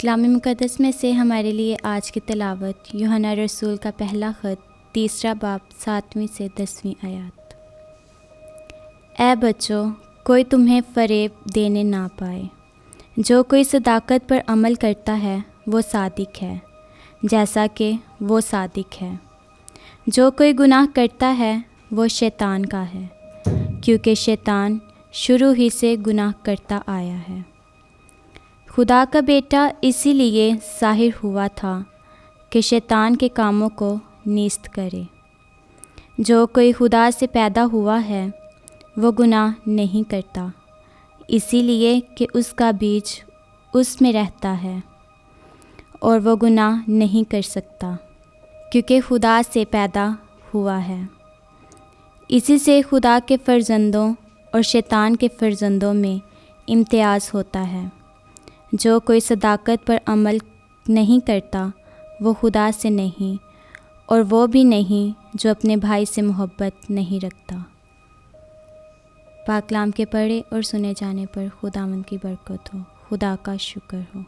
कलाम मुक़द्दस में से हमारे लिए आज की तिलावत यूहन्ना रसूल का पहला ख़त 3 बाब 7वीं से 10वीं आयत। ऐ बच्चों, कोई तुम्हें फ़रेब देने ना पाए। जो कोई सदाकत पर अमल करता है वो सादिक है, जैसा कि वो सादिक है। जो कोई गुनाह करता है वो शैतान का है, क्योंकि शैतान शुरू ही से गुनाह करता आया है। खुदा का बेटा इसीलिए ज़ाहिर हुआ था कि शैतान के कामों को नीस्त करे। जो कोई खुदा से पैदा हुआ है वो गुनाह नहीं करता, इसीलिए कि उसका बीज उसमें रहता है और वो गुनाह नहीं कर सकता, क्योंकि खुदा से पैदा हुआ है। इसी से खुदा के फ़र्जंदों और शैतान के फ़र्जंदों में इम्तियाज़ होता है। जो कोई सदाकत पर अमल नहीं करता वो खुदा से नहीं, और वो भी नहीं जो अपने भाई से मोहब्बत नहीं रखता। पाक कलाम के पढ़े और सुने जाने पर खुदावंद की बरकत हो। खुदा का शुक्र हो।